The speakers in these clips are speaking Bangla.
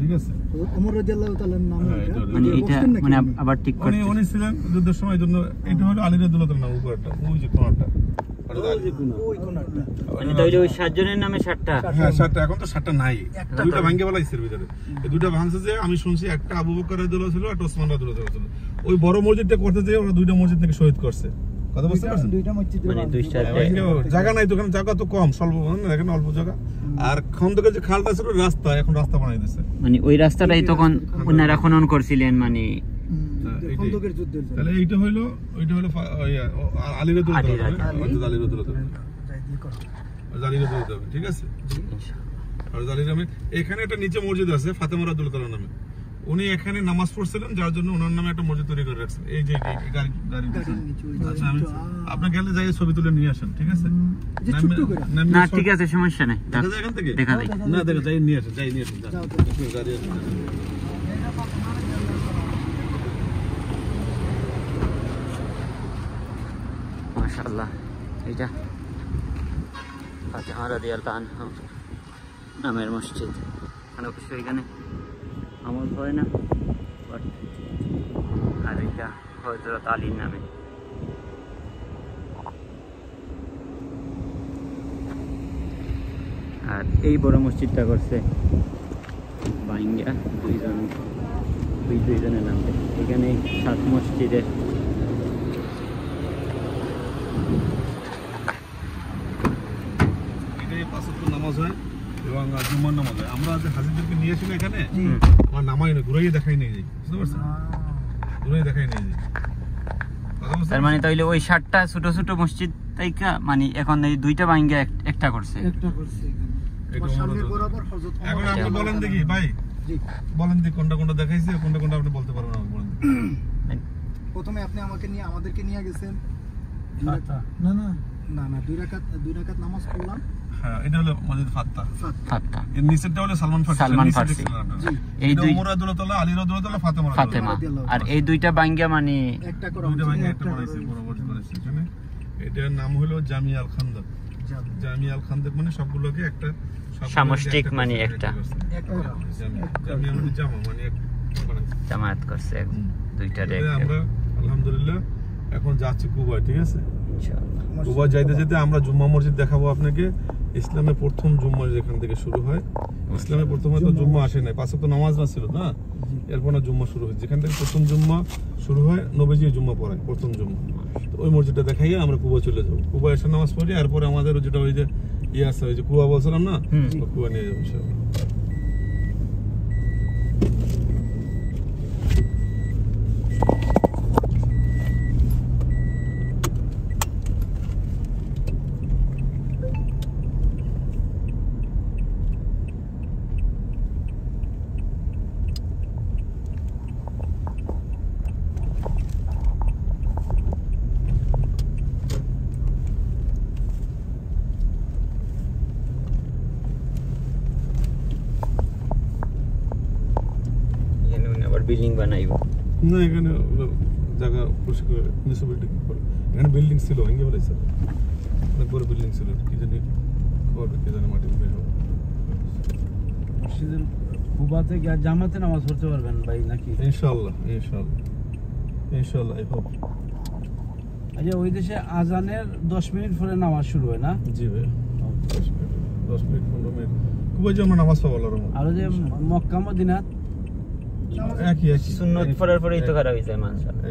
ঠিক আছে ওমর রাদিয়াল্লাহু তাআলার নাম মানে এটা মানে আবার ঠিক করতে উনি ছিলেন যুদ্ধের সময় জন্য এটা হলো আলী রাদিয়াল্লাহু তাআলার নাম উপরটা ওই যে কোণাটা ওই কোণাটা মানে তাইলে ওই 7 জনের নামে 7টা হ্যাঁ 7টা এখন তো 7টা নাই দুটো ভাঙে বলাইছে এর ভিতরে এই দুটো ভাঙছে যে আমি শুনছি একটা আবু বকর রাদিয়াল্লাহু ছিল আর ওসমান রাদিয়াল্লাহু ছিল ওই বড় মসজিদটা করতে যে ওরা দুইটা মসজিদ থেকে শহীদ করছে কথা বুঝতে পারছেন দুইটা মসজিদ মানে দুইটা জায়গা নাই তো ওখানে জায়গা তো কম স্বল্প দেখেন অল্প জায়গা আর খন্দকের যে খালটা ছিল রাস্তা এখন রাস্তা বানাই দিয়েছে মানে ওই রাস্তাটাই তখন ওনারা খনন করছিলেন মানে খন্দকের যুদ্ধের জন্য তাহলে এইটা হলো ওইটা হলো আলী রাদিয়াল্লাহু তাআলা ঠিক আছে আর জালিরামের এখানে একটা নিচে মসজিদ আছে ফাতেমা রাদিয়াল্লাহু তাআলা নামে উনি এখানে নামাজ পড়ছিলেন যার জন্য ওনার নামে একটা মসজিদ তৈরি করে রাখছেন এই যে গাড়ি আচ্ছা আমি আপনি গেলে যাই ছবি তুলে নিয়ে আসেন ঠিক আছে না ঠিক আছে সমস্যা নাই দেখা যায় এখান থেকে দেখা যায় না দেখা যায় নিয়ে আসেন গাড়ি আছে মাশাআল্লাহ এটা ফাতেমা রাদিয়াল্লাহু আনহা নামের মসজিদ মানে অবশ্য এখানে আমল হয় না আর এটা হযরত আলীর নামে আর এই বড় মসজিদটা করছে বাইঙ্গা দুইজনের নামে এখানে 7 মসজিদের নামাজ হয় এবং জুম্মার নামাজ হয় আমরা যে হাজিদেরকে নিয়ে আসি না এখানে আমার নামাই না ঘুরাই দেখাই নিয়ে যাই বুঝতে পারছেন ঘুরাই দেখাই নিয়ে যাই তার মানে তাইলে ওই 7টা ছোট ছোট মসজিদ তাইকা মানে এখন এই দুইটা বাইঙ্গা একটা করছে এটা সামনে বরাবর হযরত এখন আপনি বলেন দেখি ভাই জি বলেন দেখি কোনটা কোনটা দেখাইছে কোনটা কোনটা আপনি বলতে পারবেন আমাকে বলেন প্রথমে আপনি আমাদেরকে নিয়ে গেছেন না না না না দুই রাকাত নামাজ পড়লাম হ্যাঁ এটা হলো মসজিদ ফাত্তা এর নিচেরটা হলো সালমান ফারসি জি এই দুই ওমর রাদিয়াল্লাহু তাআলা আলী রাদিয়াল্লাহু তাআলা ফাতেমা আর এই দুইটা বাইঙ্গা মানে একটা করা দুইটা বাইঙ্গা একটা বানাইছে বরাবর করেছে এখানে এটার নাম হলো জামিয়াল খান্দক জামিয়াল খান্দক মানে সবগুলোকে একটা সামষ্টিক মানে একটা জামিয়া মানে জামা মানে এক জামায়াত করছে দুইটা রে আমরা আলহামদুলিল্লাহ এখন যাচ্ছি কুবায় ঠিক আছে ইনশাআল্লাহ কুবা যাইতে যেতে আমরা জুম্মা মসজিদ দেখাবো আপনাকে ইসলামের প্রথম জুম্মা যেখান থেকে শুরু হয় ইসলামের প্রথমে তো জুম্মা আসে নাই 5 ওয়াক্ত নামাজ না ছিল না এরপর না জুম্মা শুরু হয় যেখান থেকে প্রথম জুম্মা শুরু হয় নবীজি জুম্মা পড়ায় প্রথম জুম্মা তো ওই মসজিদটা দেখাইয়া আমরা কুবা চলে যাবো কুবা এসে নামাজ পড়ি এরপরে আমাদের যেটা ওই যে আছে ওই যে কুবা বলছিলাম না কুবা নিয়ে যাবো ইনশাআল্লাহ বিল্ডিং বানাইবো না এখানে জায়গা পরিষ্কার মিউনিসিপ্যালিটি করে এখানে বিল্ডিং ছিল ভেঙে ফেলেছে অনেক বড় বিল্ডিং ছিল কি জানি খবর কি জানি মাটি ভেঙে গেল মসজিদের কুবাতে গিয়ে জামাতে নামাজ পড়তে পারবেন ভাই নাকি ইনশাআল্লাহ আই হোপ আচ্ছা ওই দেশে আজানের 10 মিনিট পরে নামাজ শুরু হয় না জি ভাই 10 মিনিট 15 মিনিট কুবায় যে আমরা নামাজ পড়ার আর যে মক্কা মদিনা একই সুন্নত পড়ার পরেই তো করা হইছে মাশাআল্লাহ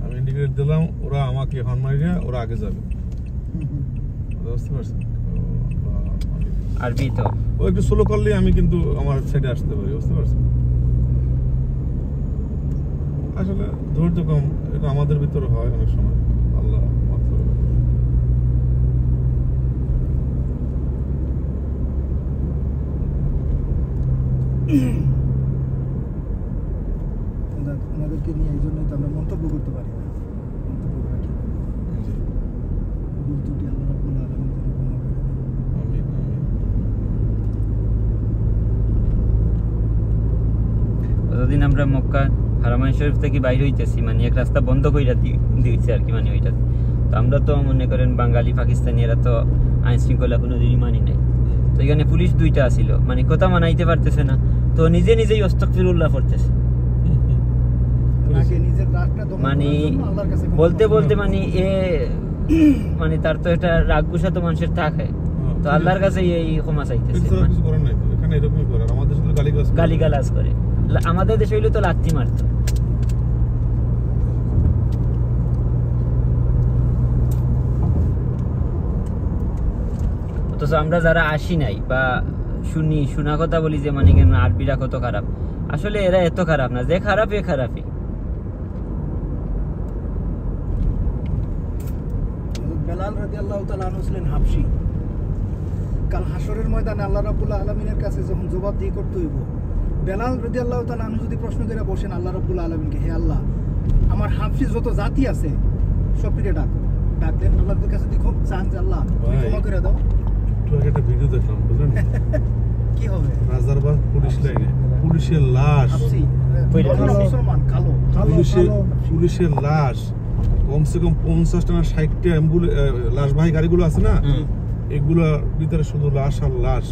আমি ইন্ডিকেটর দিলাম ওরা আমাকে হর্ন মারিয়া ওরা আগে যাবে বুঝতে পারছেন আরবি তো ও একটু স্লো করলে আমি কিন্তু আমার সাইডে আসতে পারি বুঝতে পারছেন আসলে ধৈর্য কম এটা আমাদের ভিতরে হয় অনেক সময় আল্লাহ মাফ করে আমাদেরকে নিয়ে এই জন্যই তো আমরা মন্তব্য করতে পারি না মন্তব্য করা ঠিক ভুল ত্রুটি আল্লাহ রাব্বুল আলামিন আমিন যতদিন আমরা মক্কা হারামাইন শরীফ থেকে বাইরে হইতেছি মানে এক রাস্তা বন্ধ কইরা দিয়েছে আর কি মানে ওইটা তো আমরা তো মনে করেন বাঙালি পাকিস্তানি এরা তো আইন শৃঙ্খলা কোনোদিনই মানি নাই। তো এখানে পুলিশ 2টা আসিল, মানে কথা মানাইতে পারতেছে না, তো নিজে নিজেই আস্তাগফিরুল্লাহ পড়তেছে। আগে নিজের রাগটা দমন মানে করার জন্য আল্লাহর কাছে ক্ষমা বলতে চাওয়া। বলতে মানে মানে তার তো এটা রাগ গুসা তো মানুষের থাকে, তো আল্লাহর কাছে এই ক্ষমা চাইতেছে, এছাড়া কিছু করার নাই তো, এখানে এরকমই করার, আমাদের শুধু গালিগালাজ করে। আমাদের দেশে হইলে তো লাথি মারতো। অথচ আমরা যারা আসি নাই বা শোনা কথা বলি যে মানে কেন আরবিরা কত খারাপ, আসলে এরা এত খারাপ না, যে খারাপ এ খারাপই। বেলাল রাদিয়াল্লাহু তাআলা আনহু ছিলেন হাবশী। কাল হাসরের ময়দানে আল্লাহ রাব্বুল আলামিনের কাছে যখন জবাবদিহি করতে হইব, বেলাল রাদিয়াল্লাহু তাআলা আনহু যদি প্রশ্ন করে বসেন আল্লাহ রাব্বুল আলামিনকে, হে আল্লাহ, আমার হাবশী যত জাতি আছে সবটিকে ডাকো। ডাকলেন আল্লাহর কাছে খুব চান যে আল্লাহ তুমি ক্ষমা করে দাও। একটু আগে একটা ভিডিও দেখলাম, বুঝলেন, কি হবে? রাজারবাগ পুলিশ লাইনে পুলিশের লাশ, হাবশী মুসলমান কালো পুলিশের লাশ কমসে কম 50টা না 60টা লাশবাহী গাড়িগুলো আছে না, এগুলোর ভিতরে শুধু লাশ আর লাশ।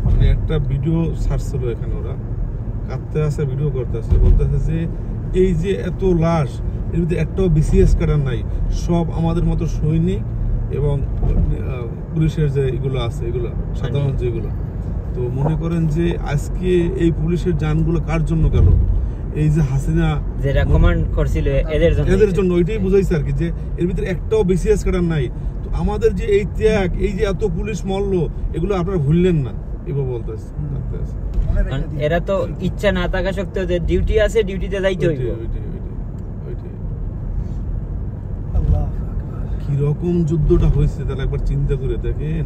মানে একটা ভিডিও ছাড়ছিল এখানে, ওরা কাঁদতে আছে, ভিডিও করতে আছে, বলতেছে যে এই যে এত লাশ, এর ভিতরে একটাও বিসিএস কাটার নাই, সব আমাদের মতো সৈনিক এবং পুলিশের যে এগুলো আছে, এগুলো সাধারণ যেগুলো। তো মনে করেন যে আজকে এই পুলিশের জানগুলো কার জন্য গেল? এই যে হাসিনা যারা কমান্ড করছিল এদের জন্য, ওইটাই বুঝাইছে আর কি, যে এর ভিতরে একটাও বিসিএস কাটার নাই। তো আমাদের যে এই ত্যাগ, এই যে এত পুলিশ মরলো, এগুলো আপনারা ভুললেন না, এবার বলতেছে। এরা তো ইচ্ছা না থাকা সত্ত্বেও যে ডিউটি আছে, ডিউটিতে যাইতে হইব। কি রকম যুদ্ধটা হয়েছে তাহলে একবার চিন্তা করে দেখেন।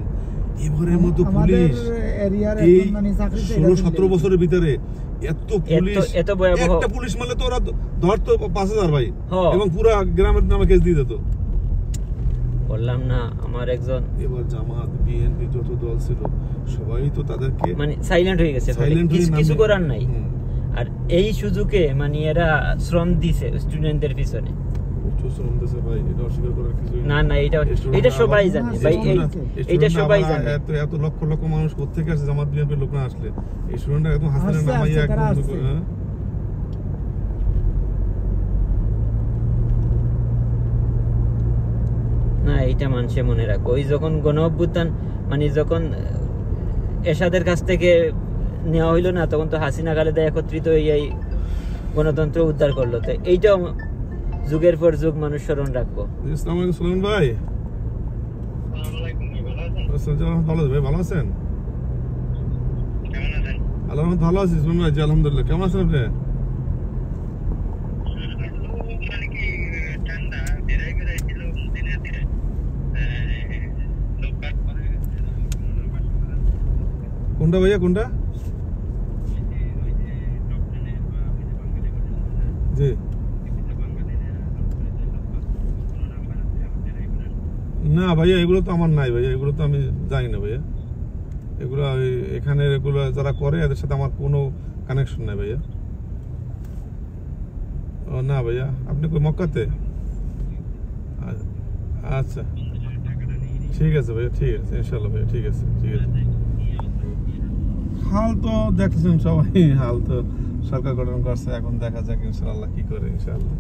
এবারের মতো পুলিশ এই 16-17 বছরের ভিতরে এত পুলিশ, এত ভয়াবহ একটা পুলিশ মারলে তো ওরা ধরতো 5000 ভাই, এবং পুরো গ্রামের নামে কেস দিয়ে দিত। বললাম না, আমার একজন এবার জামাত বিএনপি যত দল ছিল সবাই তো তাদেরকে মানে সাইলেন্ট হয়ে গেছে, কিছু করার নাই। আর এই সুযোগে মানে এরা শ্রম দিছে স্টুডেন্টদের পিছনে। ভাই এটা অস্বীকার করার কিছু না, এটা সবাই জানে ভাই, এইটা সবাই জানে। এত লক্ষ লক্ষ মানুষ কোত্থেকে আসে জামাত বিএনপির লোক না আসলে? এই স্টুডেন্টরা একদম হাসিনা নামাইয়া একদম না, এইটা মানুষে মনে রাখো। ওই যখন গণ অভ্যুত্থান মানে যখন এরশাদের কাছ থেকে নেওয়া হইলো না, তখন তো হাসিনা খালেদা একত্রিত হয়ে এই গণতন্ত্র উদ্ধার করলো। তো এইটাও যুগের পর যুগ মানুষ স্মরণ রাখবো। আসসালামু আলাইকুম সুলেমান ভাই। ভালো আছেন? আলহামদুলিল্লাহ ভালো আছি সুলেমান ভাই, আলহামদুলিল্লাহ। কেমন আছেন আপনি? কোনটা ভাইয়া, কোনটা? জি না ভাইয়া, এগুলো তো আমার নাই ভাইয়া, এগুলো তো আমি জানি না ভাইয়া। এগুলো এখানে এগুলো যারা করে এদের সাথে আমার কোনো কানেকশন নাই ভাইয়া। ও না ভাইয়া, আপনি কই মক্কাতে? আচ্ছা ঠিক আছে ভাইয়া, ঠিক আছে ইনশাল্লাহ ভাইয়া, ঠিক আছে ঠিক আছে। হাল তো দেখছেন সবাই, হাল তো সরকার গঠন করছে, এখন দেখা যাক ইনশাআল্লাহ কি করে। ইনশাআল্লাহ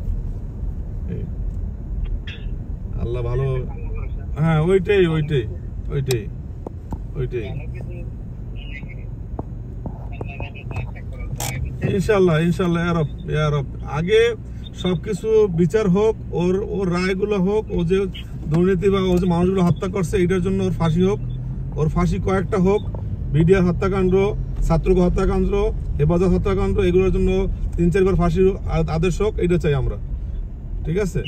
আল্লাহ ভালো। হ্যাঁ ওইটাই ইনশাআল্লাহ ইয়া রব। আগে সবকিছু বিচার হোক, ওর রায়গুলো হোক, ও যে দুর্নীতি বা ও যে মানুষগুলো হত্যা করছে এটার জন্য ওর ফাঁসি হোক, ওর ফাঁসি কয়েকটা হোক। বিডিআর হত্যাকাণ্ড, ছাত্রকে হত্যাকাণ্ড, হেফাজত হত্যাকাণ্ড, এগুলোর জন্য 3-4 বার ফাঁসির আদেশ হোক, এটা চাই আমরা। ঠিক আছে?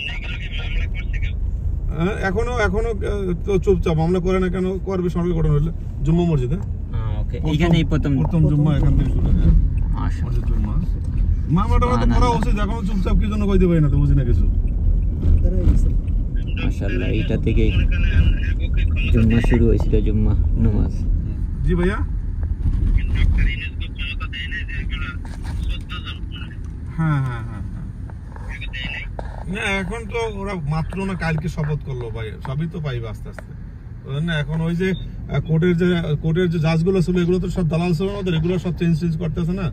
এখনো তো চুপচাপ, মামলা করে না কেন? করবে সরকার গঠন হলে জুম্মা মসজিদে। এইখানেই প্রথম জুম্মা এখান থেকে শুরু হয়। মসজিদ জুম্মা মামলাটা তো করা উচিত, এখন চুপচাপ কি জন্য কইতে পারি না, তো বুঝি না কিছু। মাশাআল্লাহ, এইটা থেকে জুম্মা শুরু হয়েছিল, জুম্মা নামাজ। জি ভাইয়া। হ্যাঁ না এখন তো ওরা মাত্র না কালকে শপথ করলো ভাই, সবই তো পাইবে আস্তে আস্তে। না এখন ওই যে কোর্টের যে জাজগুলো ছিল এগুলো তো সব দালাল ছিল ওদের, এগুলো সব চেঞ্জ করতেছে না।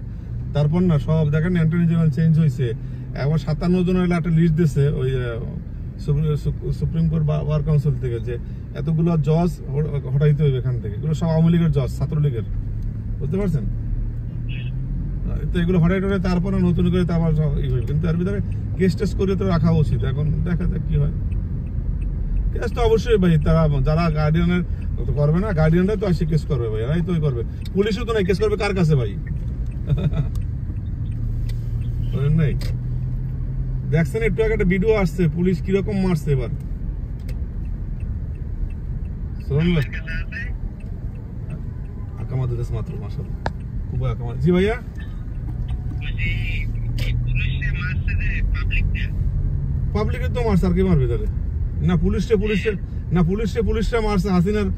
তারপর না সব দেখেন অ্যাটর্নি জেনারেল চেঞ্জ হয়েছে, এবার 57 জনের একটা লিস্ট দিয়েছে ওই সুপ্রিম কোর্ট বার কাউন্সিল থেকে, যে এতগুলো জজ হটাইতে হইবে এখান থেকে। এগুলো সব আওয়ামী লীগের জজ, ছাত্রলীগের, বুঝতে পারছেন? তো এগুলো হটাই টটাই তারপরে নতুন করে আবার ই হইবে, কিন্তু এর ভিতরে কেস টেস করে তো রাখা উচিত। এখন দেখা যাক কি হয়। কেস তো অবশ্যই ভাই, তারা যারা গার্ডিয়ানের করবে না, গার্ডিয়ানরা তো আসে কেস করবে ভাই, এরাই তো করবে। পুলিশও তো নাই, কেস করবে কার কাছে ভাই? নাই দেখছেন একটু আগে একটা ভিডিও আসছে, পুলিশ কিরকম মারছে এবার, শুনলে? আকামাত দেশ মাত্র মাশাআল্লাহ, খুব আকামাত। জি ভাইয়া, পাবলিকের তো মারছে, আর কি মারবে তাহলে? না পুলিশে মারছে হাসিনার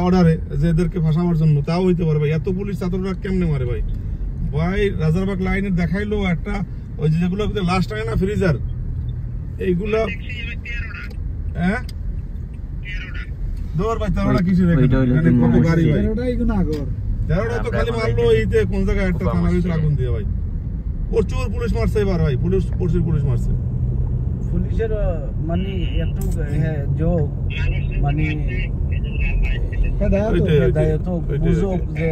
অর্ডারে, যে এদেরকে ফাঁসাবার জন্য, তাও হইতে পারে ভাই। এত পুলিশ ছাত্ররা কেমনে মারে ভাই? ভাই রাজারবাগ লাইনে দেখাইলো একটা, ওই যেগুলো লাস্ট টাইম না ফ্রিজার, এইগুলো হ্যাঁ দৌড় ভাই, 13টা কিসে দেখেন কত গাড়ি ভাই, 13টা তো খালি মারলো এইতে কোন জায়গায় একটা থানা ভিতরে আগুন দিয়ে ভাই। প্রচুর পুলিশ মারছে এবার ভাই, প্রচুর পুলিশ মারছে। পুলিশের মানে একটু যোগ মানে বুঝুক যে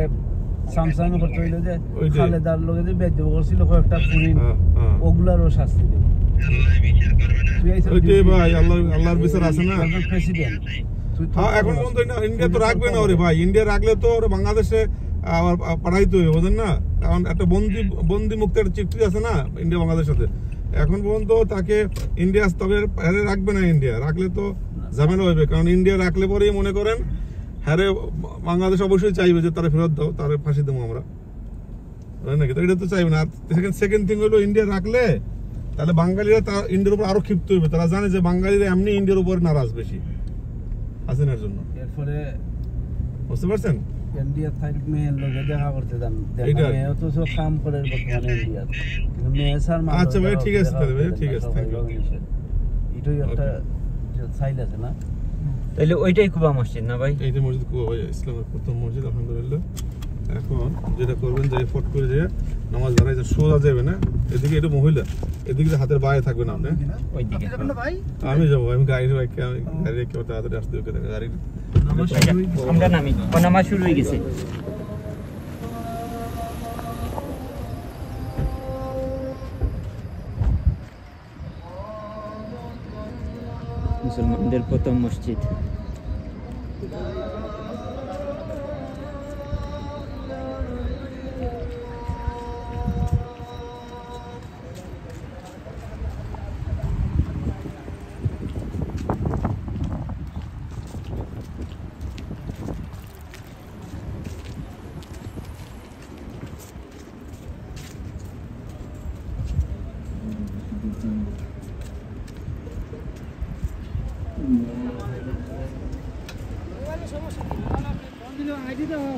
সামসাং করতে হইলো যে খালেদার লোকে যে বেদ করছিল কয়েকটা পুলিশ, ওগুলারও শাস্তি দেব। ওইটাই ভাই, আল্লাহর বিচার আছে না। প্রেসিডেন্ট এখন পর্যন্ত ইন্ডিয়া তো রাখবে না ওরে ভাই, ইন্ডিয়া রাখলে তো ওরা বাংলাদেশে আবার পাঠাইতে হবে, বুঝেন না? কারণ একটা বন্দি মুক্তের চুক্তি আছে না ইন্ডিয়া বাংলাদেশের সাথে, এখন পর্যন্ত তাকে ইন্ডিয়া তবে রাখবে না। ইন্ডিয়া রাখলে তো ঝামেলা হবে, কারণ ইন্ডিয়া রাখলে পরেই মনে করেন হ্যাঁ বাংলাদেশ অবশ্যই চাইবে যে তারা ফেরত দাও, তারা ফাঁসি দেবো আমরা, নাকি? তো এটা তো চাইবে না। আর সেকেন্ড থিং হলো, ইন্ডিয়া রাখলে তাহলে বাঙালিরা ইন্ডিয়ার উপর আরো ক্ষিপ্ত হইবে, তারা জানে যে বাঙালিরা এমনি ইন্ডিয়ার উপর নারাজ বেশি হাসিনার জন্য। এরপরে বুঝতে পারছেন? ইন্ডিয়া থাই মেয়ের লোকে দেখা করতে যান, মেয়েও তো সব কাম করে বর্তমানে ইন্ডিয়া, কিন্তু মেয়ে স্যার মা। আচ্ছা ভাই ঠিক আছে, তাহলে ভাই ঠিক আছে, থ্যাংক ইউ। এটাই একটা সাইড আছে না? তাহলে ওইটাই কুবা মসজিদ না ভাই? এই যে মসজিদ কুবা ভাই, ইসলামের প্রথম মসজিদ আলহামদুলিল্লাহ। এখন যেটা করবেন যে ফট করে যে নামাজ দাঁড়াই যে সোজা যাবে না, এদিকে এটা মহিলা, এদিকে হাতের বাইরে থাকবে না আপনি। ওইদিকে আমি যাবো, আমি গাড়ি রেখে তাড়াতাড়ি আসতে হবে গাড়ি। আমরা নামি, নামাজ শুরু হয়ে গেছে। মুসলমানদের প্রথম মসজিদ। আইডি দাও,